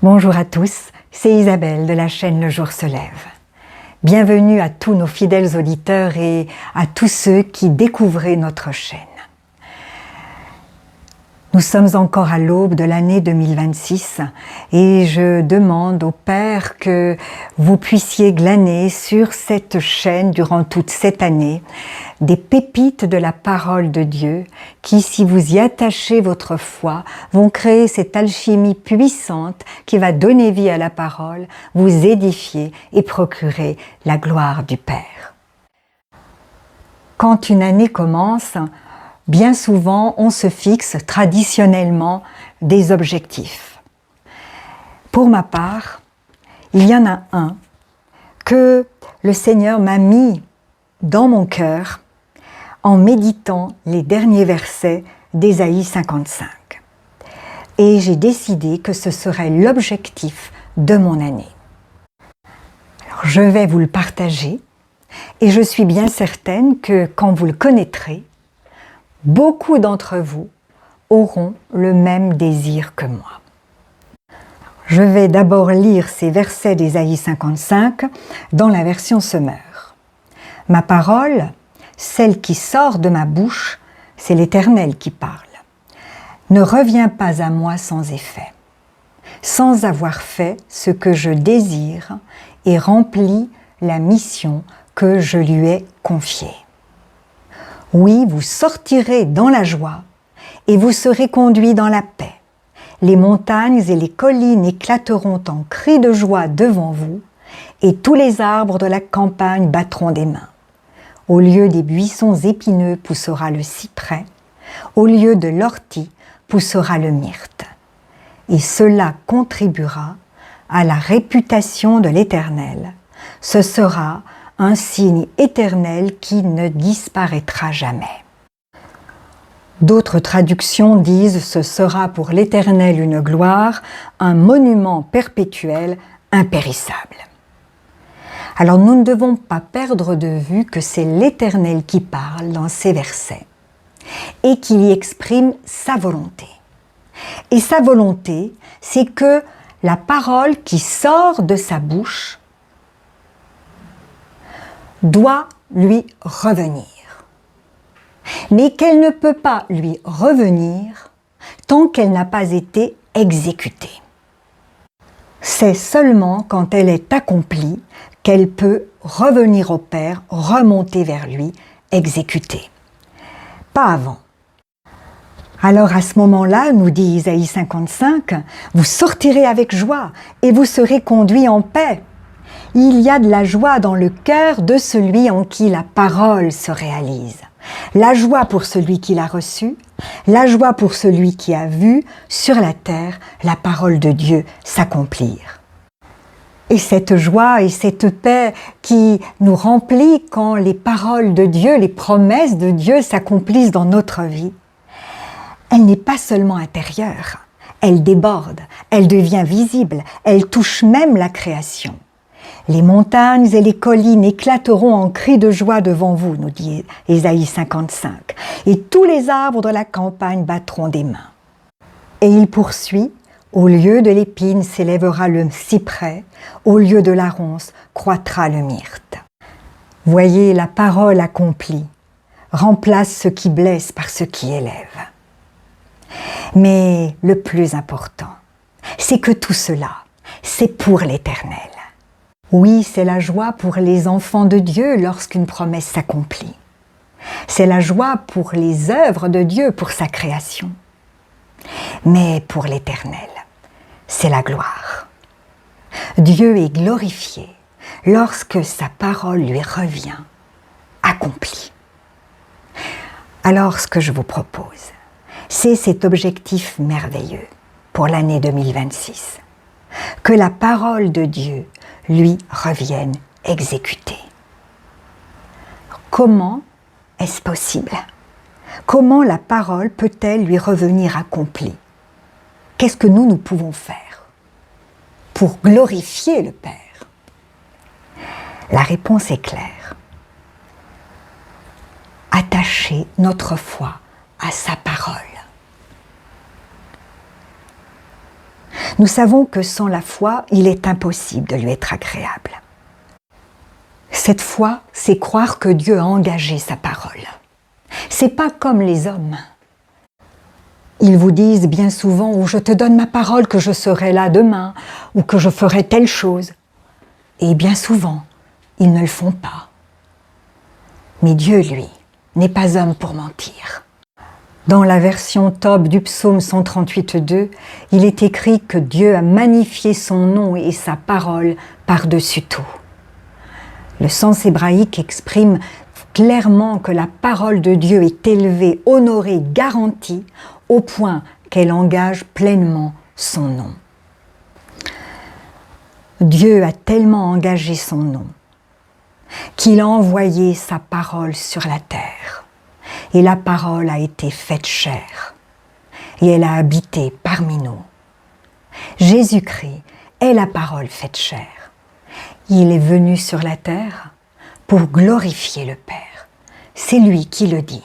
Bonjour à tous, c'est Isabelle de la chaîne Le Jour se lève. Bienvenue à tous nos fidèles auditeurs et à tous ceux qui découvraient notre chaîne. Nous sommes encore à l'aube de l'année 2026 et je demande au Père que vous puissiez glaner sur cette chaîne durant toute cette année des pépites de la parole de Dieu qui, si vous y attachez votre foi, vont créer cette alchimie puissante qui va donner vie à la parole, vous édifier et procurer la gloire du Père. Quand une année commence, bien souvent, on se fixe traditionnellement des objectifs. Pour ma part, il y en a un que le Seigneur m'a mis dans mon cœur en méditant les derniers versets d'Ésaïe 55. Et j'ai décidé que ce serait l'objectif de mon année. Alors, je vais vous le partager et je suis bien certaine que quand vous le connaîtrez, beaucoup d'entre vous auront le même désir que moi. Je vais d'abord lire ces versets d'Ésaïe 55 dans la version Semeur. Ma parole, celle qui sort de ma bouche, c'est l'Éternel qui parle, ne revient pas à moi sans effet, sans avoir fait ce que je désire et rempli la mission que je lui ai confiée. Oui, vous sortirez dans la joie et vous serez conduits dans la paix. Les montagnes et les collines éclateront en cris de joie devant vous et tous les arbres de la campagne battront des mains. Au lieu des buissons épineux poussera le cyprès, au lieu de l'ortie poussera le myrte. Et cela contribuera à la réputation de l'Éternel. Ce sera un signe éternel qui ne disparaîtra jamais. D'autres traductions disent « Ce sera pour l'Éternel une gloire, un monument perpétuel, impérissable ». Alors nous ne devons pas perdre de vue que c'est l'Éternel qui parle dans ces versets et qu'il y exprime sa volonté. Et sa volonté, c'est que la parole qui sort de sa bouche doit lui revenir. Mais qu'elle ne peut pas lui revenir tant qu'elle n'a pas été exécutée. C'est seulement quand elle est accomplie qu'elle peut revenir au Père, remonter vers lui, exécuter. Pas avant. Alors à ce moment-là, nous dit Ésaïe 55, vous sortirez avec joie et vous serez conduits en paix. Il y a de la joie dans le cœur de celui en qui la parole se réalise. La joie pour celui qui l'a reçue, la joie pour celui qui a vu sur la terre la parole de Dieu s'accomplir. Et cette joie et cette paix qui nous remplit quand les paroles de Dieu, les promesses de Dieu s'accomplissent dans notre vie, elle n'est pas seulement intérieure, elle déborde, elle devient visible, elle touche même la création. Les montagnes et les collines éclateront en cris de joie devant vous, nous dit Ésaïe 55, et tous les arbres de la campagne battront des mains. Et il poursuit, au lieu de l'épine s'élèvera le cyprès, au lieu de la ronce croîtra le myrte. Voyez, la parole accomplie remplace ce qui blesse par ce qui élève. Mais le plus important, c'est que tout cela, c'est pour l'Éternel. Oui, c'est la joie pour les enfants de Dieu lorsqu'une promesse s'accomplit. C'est la joie pour les œuvres de Dieu, pour sa création. Mais pour l'Éternel, c'est la gloire. Dieu est glorifié lorsque sa parole lui revient accomplie. Alors, ce que je vous propose, c'est cet objectif merveilleux pour l'année 2026. Que la parole de Dieu lui revienne exécutée. Comment est-ce possible? Comment la parole peut-elle lui revenir accomplie? Qu'est-ce que nous pouvons faire pour glorifier le Père? La réponse est claire. Attacher notre foi à sa parole. Nous savons que sans la foi, il est impossible de lui être agréable. Cette foi, c'est croire que Dieu a engagé sa parole. C'est pas comme les hommes. Ils vous disent bien souvent « ou je te donne ma parole que je serai là demain » ou que je ferai telle chose. Et bien souvent, ils ne le font pas. Mais Dieu, lui, n'est pas homme pour mentir. Dans la version Tob du psaume 138.2, il est écrit que Dieu a magnifié son nom et sa parole par-dessus tout. Le sens hébraïque exprime clairement que la parole de Dieu est élevée, honorée, garantie, au point qu'elle engage pleinement son nom. Dieu a tellement engagé son nom qu'il a envoyé sa parole sur la terre. Et la parole a été faite chair. Et elle a habité parmi nous. Jésus-Christ est la parole faite chair. Il est venu sur la terre pour glorifier le Père. C'est lui qui le dit.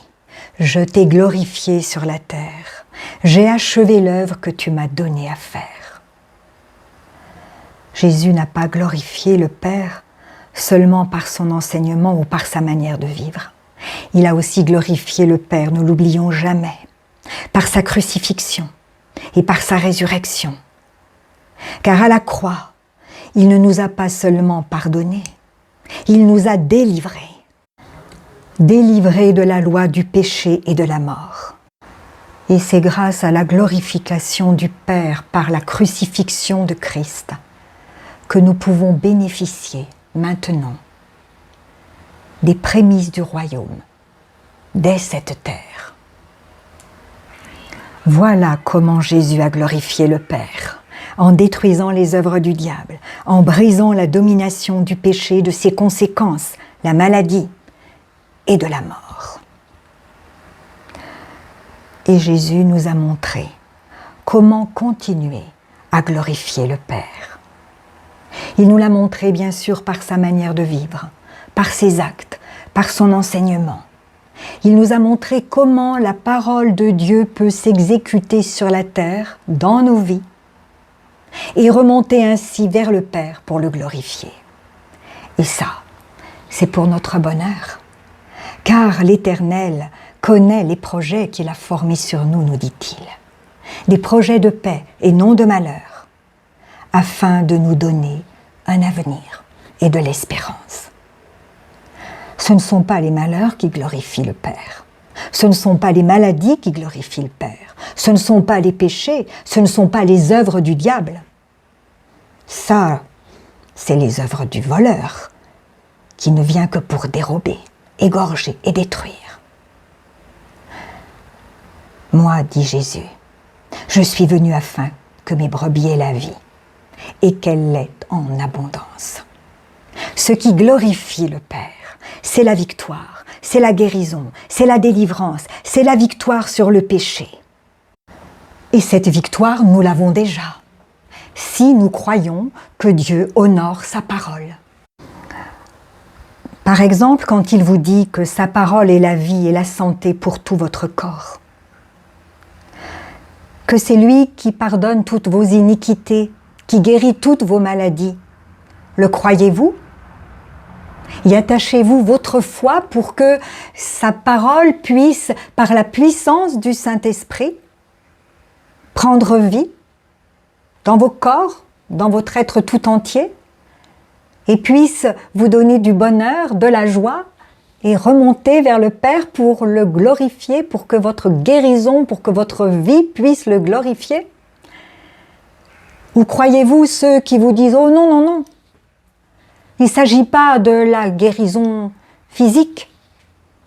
Je t'ai glorifié sur la terre. J'ai achevé l'œuvre que tu m'as donnée à faire. Jésus n'a pas glorifié le Père seulement par son enseignement ou par sa manière de vivre. Il a aussi glorifié le Père, ne l'oublions jamais, par sa crucifixion et par sa résurrection. Car à la croix, il ne nous a pas seulement pardonnés, il nous a délivrés de la loi du péché et de la mort. Et c'est grâce à la glorification du Père par la crucifixion de Christ que nous pouvons bénéficier maintenant des prémices du royaume, dès cette terre. Voilà comment Jésus a glorifié le Père, en détruisant les œuvres du diable, en brisant la domination du péché, de ses conséquences, la maladie et de la mort. Et Jésus nous a montré comment continuer à glorifier le Père. Il nous l'a montré bien sûr par sa manière de vivre, par ses actes, par son enseignement. Il nous a montré comment la parole de Dieu peut s'exécuter sur la terre, dans nos vies, et remonter ainsi vers le Père pour le glorifier. Et ça, c'est pour notre bonheur, car l'Éternel connaît les projets qu'il a formés sur nous, nous dit-il, des projets de paix et non de malheur, afin de nous donner un avenir et de l'espérance. Ce ne sont pas les malheurs qui glorifient le Père. Ce ne sont pas les maladies qui glorifient le Père. Ce ne sont pas les péchés. Ce ne sont pas les œuvres du diable. Ça, c'est les œuvres du voleur qui ne vient que pour dérober, égorger et détruire. Moi, dit Jésus, je suis venu afin que mes brebis aient la vie et qu'elle l'ait en abondance. Ce qui glorifie le Père, c'est la victoire, c'est la guérison, c'est la délivrance, c'est la victoire sur le péché. Et cette victoire, nous l'avons déjà, si nous croyons que Dieu honore sa parole. Par exemple, quand il vous dit que sa parole est la vie et la santé pour tout votre corps, que c'est lui qui pardonne toutes vos iniquités, qui guérit toutes vos maladies, le croyez-vous ? Y attachez-vous votre foi pour que sa parole puisse, par la puissance du Saint-Esprit, prendre vie dans vos corps, dans votre être tout entier, et puisse vous donner du bonheur, de la joie, et remonter vers le Père pour le glorifier, pour que votre guérison, pour que votre vie puisse le glorifier? Ou croyez-vous ceux qui vous disent « Oh non, non, non !» Il ne s'agit pas de la guérison physique,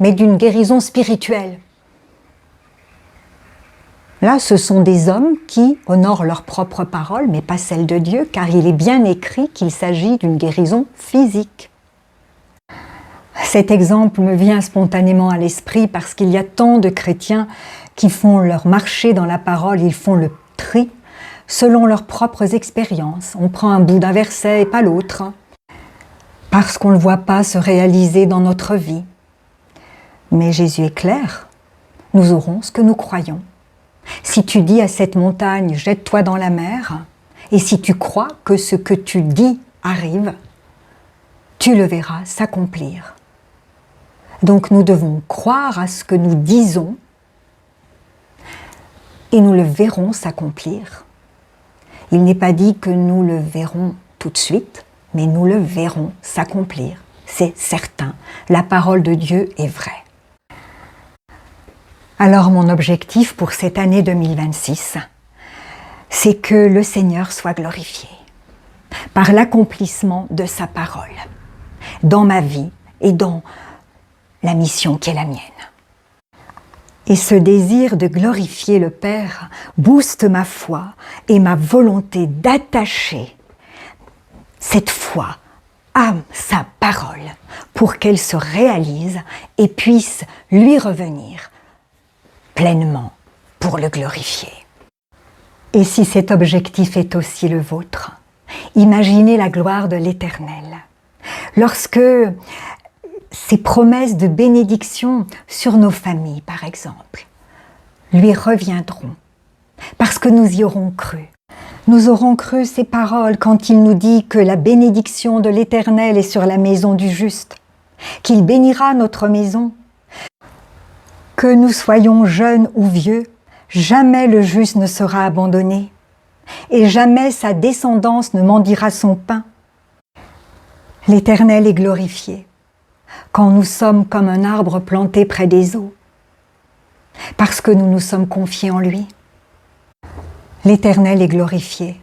mais d'une guérison spirituelle. Là, ce sont des hommes qui honorent leur propre parole, mais pas celle de Dieu, car il est bien écrit qu'il s'agit d'une guérison physique. Cet exemple me vient spontanément à l'esprit parce qu'il y a tant de chrétiens qui font leur marché dans la parole, ils font le tri selon leurs propres expériences. On prend un bout d'un verset et pas l'autre, parce qu'on ne le voit pas se réaliser dans notre vie. Mais Jésus est clair, nous aurons ce que nous croyons. Si tu dis à cette montagne, jette-toi dans la mer, Et si tu crois que ce que tu dis arrive, tu le verras s'accomplir. Donc nous devons croire à ce que nous disons et nous le verrons s'accomplir. Il n'est pas dit que nous le verrons tout de suite, mais nous le verrons s'accomplir. C'est certain. La parole de Dieu est vraie. Alors mon objectif pour cette année 2026, c'est que le Seigneur soit glorifié par l'accomplissement de sa parole dans ma vie et dans la mission qui est la mienne. Et ce désir de glorifier le Père booste ma foi et ma volonté d'attacher cette foi à sa parole pour qu'elle se réalise et puisse lui revenir pleinement pour le glorifier. Et si cet objectif est aussi le vôtre, imaginez la gloire de l'Éternel. Lorsque ces promesses de bénédiction sur nos familles, par exemple, lui reviendront, parce que nous y aurons cru. Nous aurons cru ces paroles quand il nous dit que la bénédiction de l'Éternel est sur la maison du juste, qu'il bénira notre maison. Que nous soyons jeunes ou vieux, jamais le juste ne sera abandonné, et jamais sa descendance ne mendiera son pain. L'Éternel est glorifié quand nous sommes comme un arbre planté près des eaux, parce que nous nous sommes confiés en lui. L'Éternel est glorifié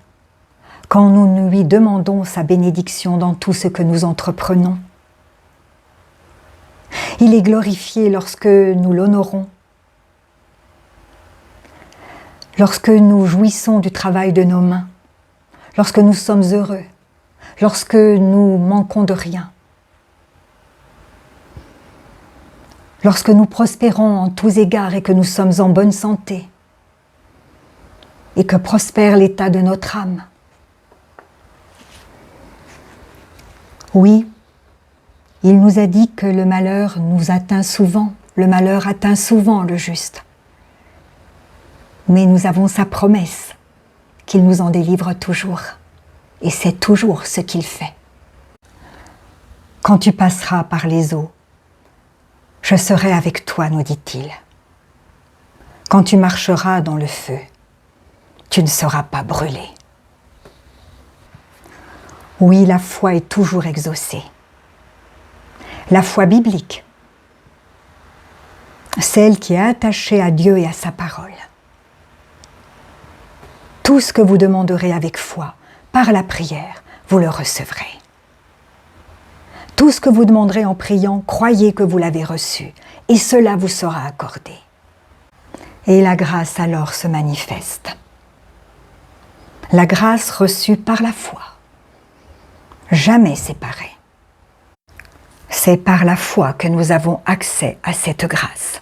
quand nous lui demandons sa bénédiction dans tout ce que nous entreprenons. Il est glorifié lorsque nous l'honorons, lorsque nous jouissons du travail de nos mains, lorsque nous sommes heureux, lorsque nous manquons de rien, lorsque nous prospérons en tous égards et que nous sommes en bonne santé, et que prospère l'état de notre âme. Oui, il nous a dit que le malheur nous atteint souvent, le malheur atteint souvent le juste. Mais nous avons sa promesse qu'il nous en délivre toujours. Et c'est toujours ce qu'il fait. Quand tu passeras par les eaux, je serai avec toi, nous dit-il. Quand tu marcheras dans le feu, tu ne seras pas brûlé. Oui, la foi est toujours exaucée. La foi biblique, celle qui est attachée à Dieu et à sa parole. Tout ce que vous demanderez avec foi, par la prière, vous le recevrez. Tout ce que vous demanderez en priant, croyez que vous l'avez reçu, et cela vous sera accordé. Et la grâce alors se manifeste. La grâce reçue par la foi, jamais séparée. C'est par la foi que nous avons accès à cette grâce,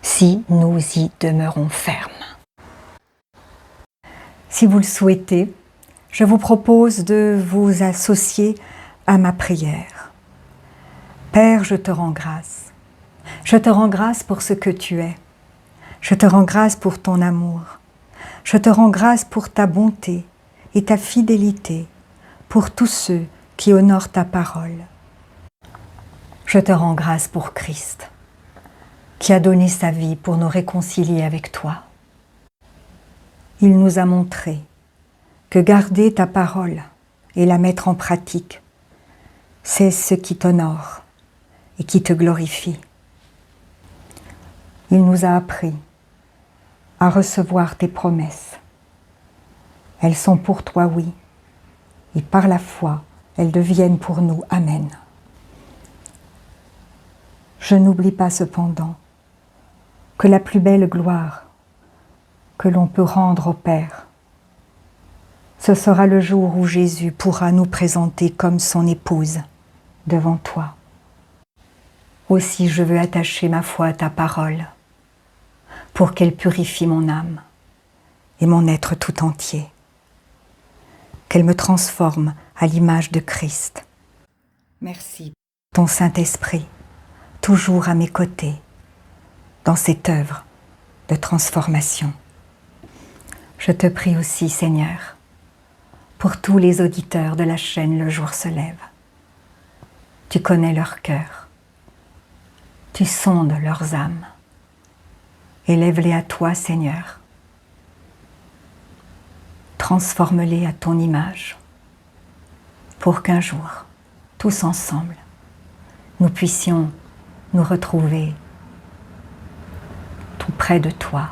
si nous y demeurons fermes. Si vous le souhaitez, je vous propose de vous associer à ma prière. Père, je te rends grâce. Je te rends grâce pour ce que tu es. Je te rends grâce pour ton amour. Je te rends grâce pour ta bonté et ta fidélité, pour tous ceux qui honorent ta parole. Je te rends grâce pour Christ, qui a donné sa vie pour nous réconcilier avec toi. Il nous a montré que garder ta parole et la mettre en pratique, c'est ce qui t'honore et qui te glorifie. Il nous a appris à recevoir tes promesses. Elles sont pour toi, oui, et par la foi, elles deviennent pour nous. Amen. Je n'oublie pas cependant que la plus belle gloire que l'on peut rendre au Père, ce sera le jour où Jésus pourra nous présenter comme son épouse devant toi. Aussi je veux attacher ma foi à ta parole pour qu'elle purifie mon âme et mon être tout entier, qu'elle me transforme à l'image de Christ. Merci, ton Saint-Esprit, toujours à mes côtés, dans cette œuvre de transformation. Je te prie aussi, Seigneur, pour tous les auditeurs de la chaîne Le Jour se lève. Tu connais leur cœur, tu sondes leurs âmes. Élève-les à toi, Seigneur. Transforme-les à ton image, pour qu'un jour, tous ensemble, nous puissions nous retrouver tout près de toi,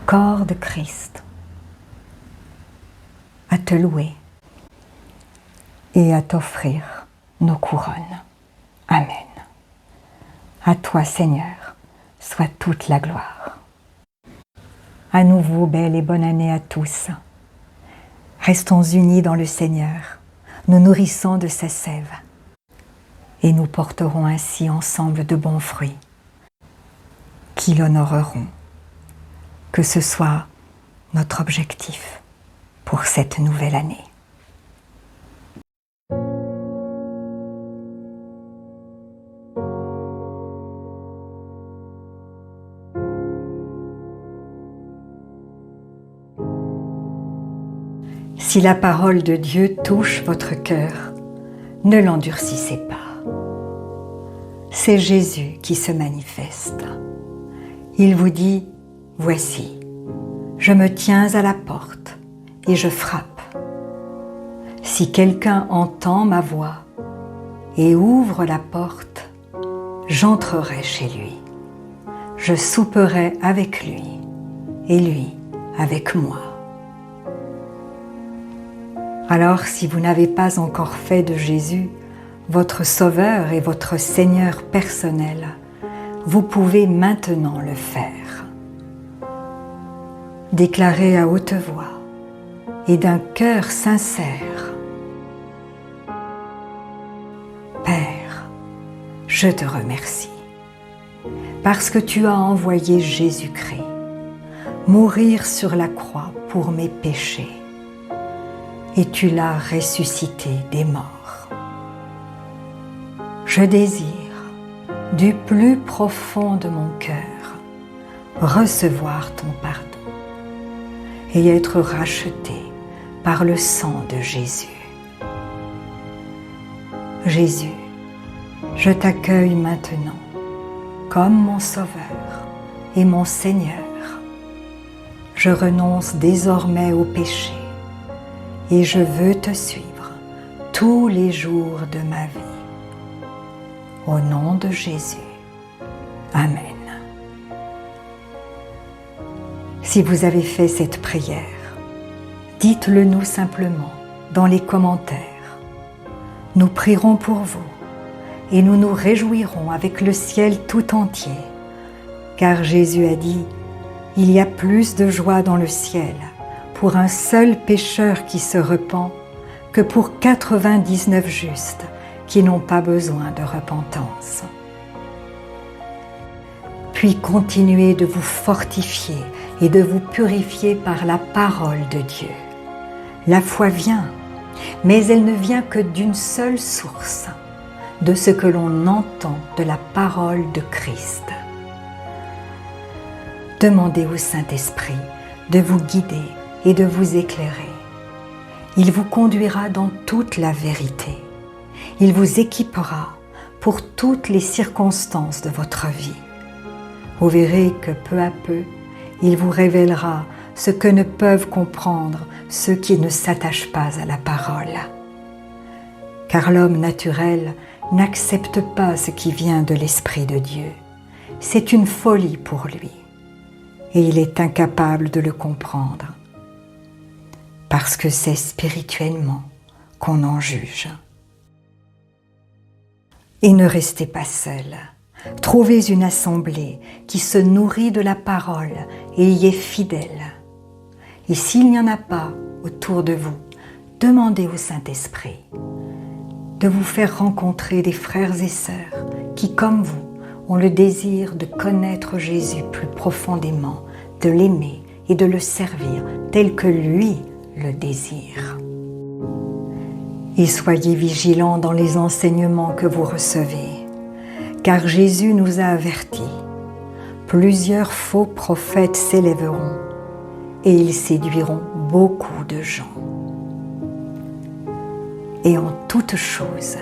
corps de Christ, à te louer et à t'offrir nos couronnes. Amen. À toi, Seigneur, soit toute la gloire. À nouveau, belle et bonne année à tous. Restons unis dans le Seigneur, nous nourrissons de sa sève, et nous porterons ainsi ensemble de bons fruits qui l'honoreront. Que ce soit notre objectif pour cette nouvelle année. Si la parole de Dieu touche votre cœur, ne l'endurcissez pas. C'est Jésus qui se manifeste. Il vous dit, « Voici, je me tiens à la porte et je frappe. Si quelqu'un entend ma voix et ouvre la porte, j'entrerai chez lui. Je souperai avec lui et lui avec moi. » Alors, si vous n'avez pas encore fait de Jésus votre Sauveur et votre Seigneur personnel, vous pouvez maintenant le faire. Déclarez à haute voix et d'un cœur sincère: Père, je te remercie parce que tu as envoyé Jésus-Christ mourir sur la croix pour mes péchés et tu l'as ressuscité des morts. Je désire du plus profond de mon cœur recevoir ton pardon et être racheté par le sang de Jésus. Jésus, je t'accueille maintenant comme mon Sauveur et mon Seigneur. Je renonce désormais au péché et je veux te suivre tous les jours de ma vie. Au nom de Jésus. Amen. Si vous avez fait cette prière, dites-le nous simplement dans les commentaires. Nous prierons pour vous et nous nous réjouirons avec le ciel tout entier, car Jésus a dit, il y a plus de joie dans le ciel pour un seul pécheur qui se repent que pour 99 justes qui n'ont pas besoin de repentance. Puis continuez de vous fortifier et de vous purifier par la parole de Dieu. La foi vient, mais elle ne vient que d'une seule source, de ce que l'on entend de la parole de Christ. Demandez au Saint-Esprit de vous guider et de vous éclairer. Il vous conduira dans toute la vérité. Il vous équipera pour toutes les circonstances de votre vie. Vous verrez que peu à peu, il vous révélera ce que ne peuvent comprendre ceux qui ne s'attachent pas à la parole. Car l'homme naturel n'accepte pas ce qui vient de l'Esprit de Dieu. C'est une folie pour lui et il est incapable de le comprendre parce que c'est spirituellement qu'on en juge. Et ne restez pas seul. Trouvez une assemblée qui se nourrit de la parole et y est fidèle. Et s'il n'y en a pas autour de vous, demandez au Saint-Esprit de vous faire rencontrer des frères et sœurs qui, comme vous, ont le désir de connaître Jésus plus profondément, de l'aimer et de le servir tel que lui le désire. Et soyez vigilants dans les enseignements que vous recevez, car Jésus nous a avertis. Plusieurs faux prophètes s'élèveront et ils séduiront beaucoup de gens. et en toutes choses,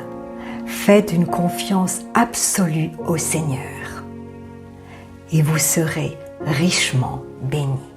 faites une confiance absolue au Seigneur et vous serez richement bénis.